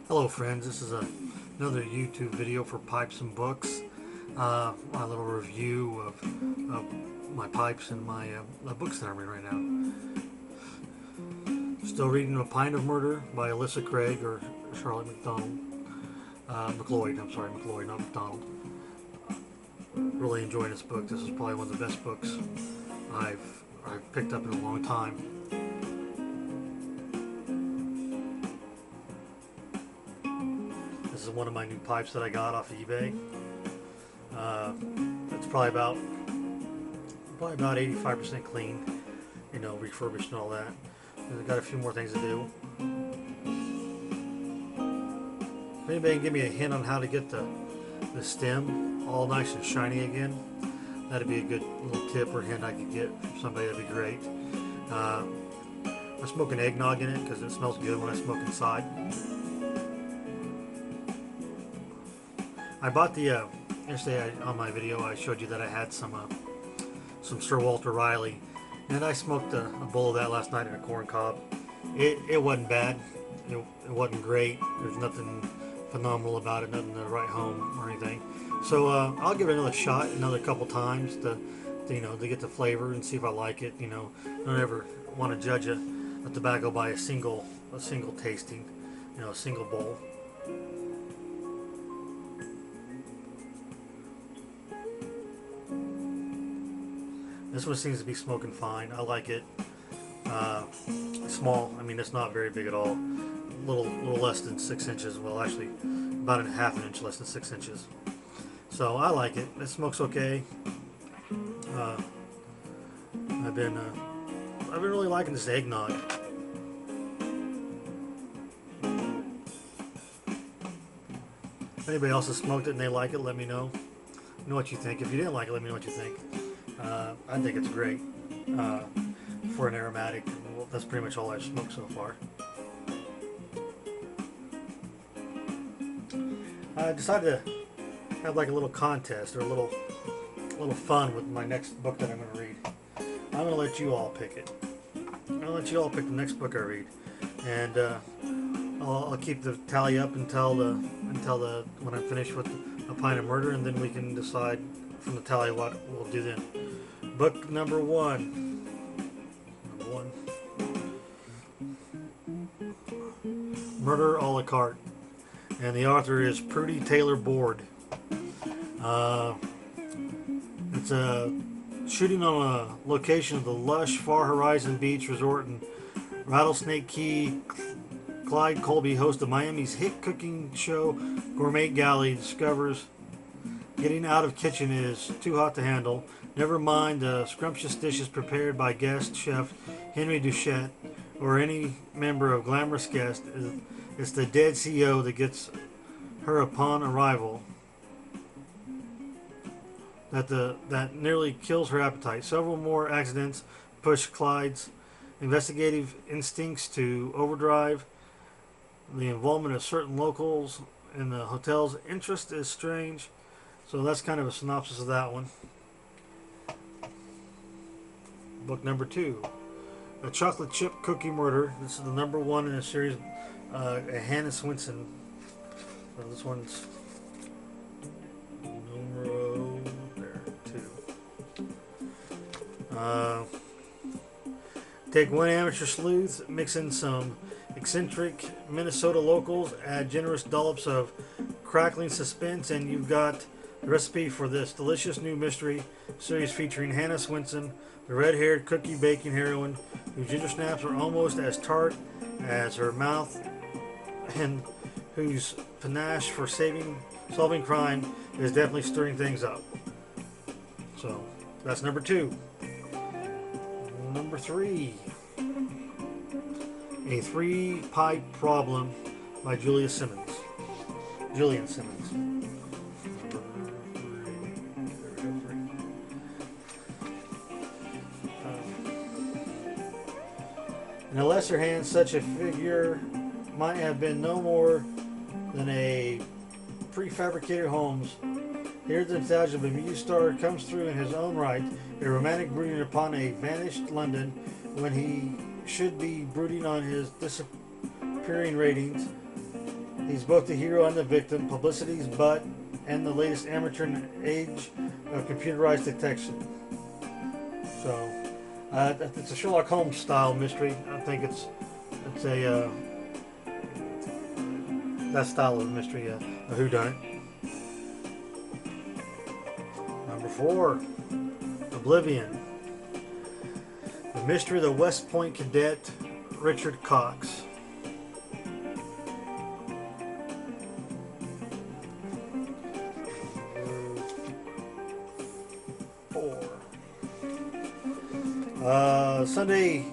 Hello friends, this is another YouTube video for Pipes and Books. My little review of my pipes and my books that I'm reading right now. Still reading A Pint of Murder by Alyssa Craig or Charlotte McDonald. McLeod, I'm sorry, McLeod, not McDonald. Really enjoying this book. This is probably one of the best books I've picked up in a long time. This is one of my new pipes that I got off of eBay. It's probably about 85% clean, you know, refurbished and all that. And I've got a few more things to do. If anybody can give me a hint on how to get the stem all nice and shiny again, that'd be a good little tip or hint I could get from somebody. That'd be great. I'm smoking eggnog in it because it smells good when I smoke inside. I bought the yesterday on my video. I showed you that I had some Sir Walter Riley, and I smoked a bowl of that last night in a corn cob. It wasn't bad. It wasn't great. There's nothing phenomenal about it. Nothing to write home or anything. So I'll give it another shot, another couple times to get the flavor and see if I like it. You know, I don't ever want to judge a tobacco by a single tasting. You know, a single bowl. This one seems to be smoking fine. I like it. Small. I mean, it's not very big at all. A little less than 6 inches. Well, actually, about a half an inch less than 6 inches. So I like it. It smokes okay. I've been really liking this eggnog. If anybody else has smoked it and they like it, let me know. You know what you think. If you didn't like it, let me know what you think. I think it's great for an aromatic. Well, that's pretty much all I've smoked so far. I decided to have like a little contest or a little fun with my next book that I'm going to read. I'm going to let you all pick it. I'm going to let you all pick the next book I read, and I'll keep the tally up until when I'm finished with A Pint of Murder, and then we can decide from the tally what we'll do then. Book number one. Murder a la carte, and the author is Prudy Taylor Board. It's a shooting on a location of the lush Far Horizon Beach Resort in Rattlesnake Key. Clyde Colby, host of Miami's hit cooking show Gourmet Galley, discovers getting out of kitchen is too hot to handle. Never mind the scrumptious dishes prepared by guest chef Henry Duchette or any member of Glamorous Guest. It's the dead CEO that gets her upon arrival that nearly kills her appetite. Several more accidents push Clyde's investigative instincts to overdrive. The involvement of certain locals in the hotel's interest is strange. So that's kind of a synopsis of that one. Book number two, A Chocolate Chip Cookie Murder. This is the number one in a series, Hannah Swenson. So this one's numero two. Take one amateur sleuth, mix in some eccentric Minnesota locals, add generous dollops of crackling suspense, and you've got the recipe for this delicious new mystery series featuring Hannah Swenson, the red-haired cookie baking heroine whose ginger snaps are almost as tart as her mouth, and whose panache for solving crime is definitely stirring things up. So that's number two. Number three, A Three-Pipe Problem by Julian Simmons. In a lesser hand, such a figure might have been no more than a prefabricated Holmes. Here the nostalgia of a movie star comes through in his own right, a romantic brooding upon a vanished London when he should be brooding on his disappearing ratings. He's both the hero and the victim, publicity's butt, and the latest amateur in the age of computerized detection. So, it's a Sherlock Holmes style mystery. I think it's a that style of mystery, a whodunit. Number 4, Oblivion. The mystery of the West Point cadet Richard Cox. Sunday,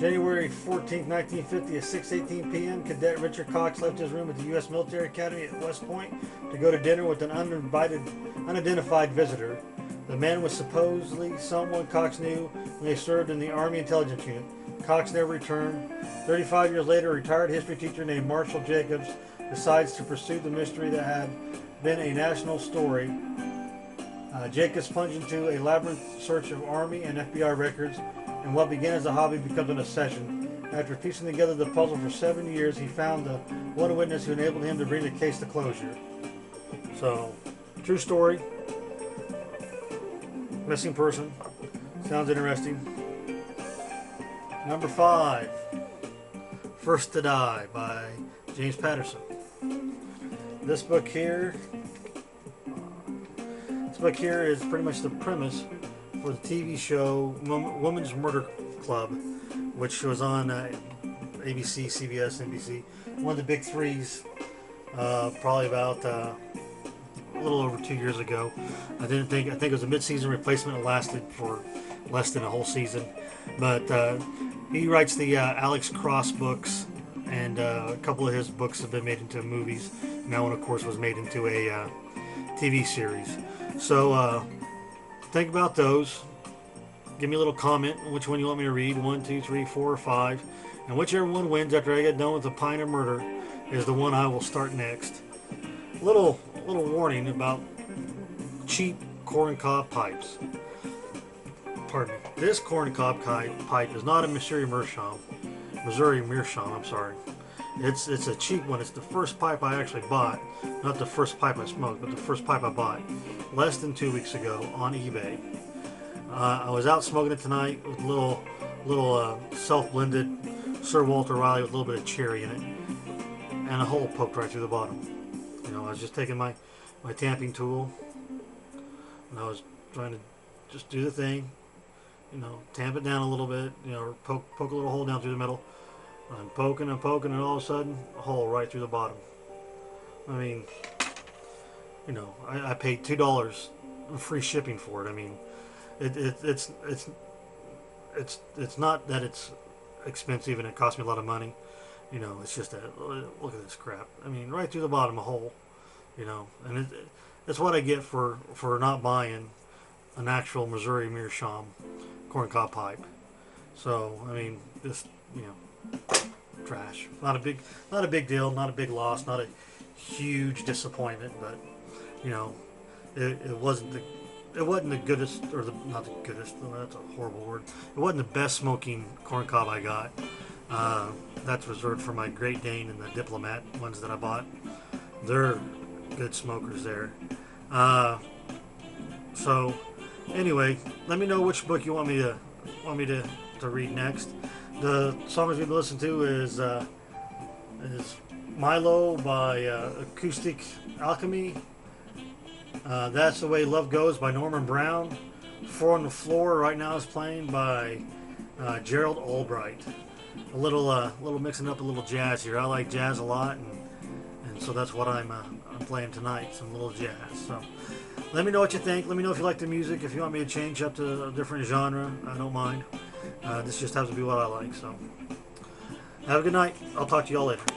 January 14th, 1950 at 6:18 p.m. Cadet Richard Cox left his room at the U.S. Military Academy at West Point to go to dinner with an unidentified visitor. The man was supposedly someone Cox knew when they served in the Army Intelligence Unit. Cox never returned. 35 years later, a retired history teacher named Marshall Jacobs decides to pursue the mystery that had been a national story. Jacobs plunged into a labyrinth search of Army and FBI records, and what began as a hobby becomes an obsession. After piecing together the puzzle for 7 years, he found the one witness who enabled him to bring the case to closure. So, true story. Missing person. Sounds interesting. Number 5, First to Die by James Patterson. This book here is pretty much the premise for the TV show Women's Murder Club, which was on ABC, CBS, NBC. One of the big threes, probably about a little over 2 years ago. I think it was a mid-season replacement. It lasted for less than a whole season. But he writes the Alex Cross books, and a couple of his books have been made into movies. And that one, of course, was made into a TV series. So think about those. Give me a little comment on which one you want me to read. 1, 2, 3, 4, or 5. And whichever one wins after I get done with the Pine of Murder is the one I will start next. Little warning about cheap corncob pipes. Pardon me. This corncob pipe is not a Missouri Meerschaum. I'm sorry. It's a cheap one. It's the first pipe I actually bought. Not the first pipe I smoked, but the first pipe I bought less than 2 weeks ago on eBay. I was out smoking it tonight with a little self-blended Sir Walter Riley with a little bit of cherry in it, and a hole poked right through the bottom. You know, I was just taking my tamping tool, and I was trying to just do the thing. You know, tamp it down a little bit. You know, or poke a little hole down through the middle. I'm poking, and all of a sudden, a hole right through the bottom. I mean, you know, I paid $2 free shipping for it. I mean, it's not that it's expensive and it cost me a lot of money. You know, it's just that, look at this crap. I mean, right through the bottom, a hole. You know, and it's what I get for not buying an actual Missouri Meerschaum corncob pipe. So, I mean, just, you know, trash. Not a big deal, not a big loss, not a huge disappointment, but you know, it wasn't the goodest, or not the goodest. That's a horrible word. It wasn't the best smoking corncob I got. That's reserved for my Great Dane and the Diplomat ones that I bought. They're good smokers there. So anyway, let me know which book you want me to read next. The songs we've listened to is Milo by Acoustic Alchemy. That's the Way Love Goes by Norman Brown. Four on the Floor right now is playing by Gerald Albright. A little mixing up a little jazz here. I like jazz a lot, and so that's what I'm playing tonight. Some little jazz. So let me know what you think. Let me know if you like the music. If you want me to change up to a different genre, I don't mind. This just happens to be what I like. So have a good night. I'll talk to y'all later.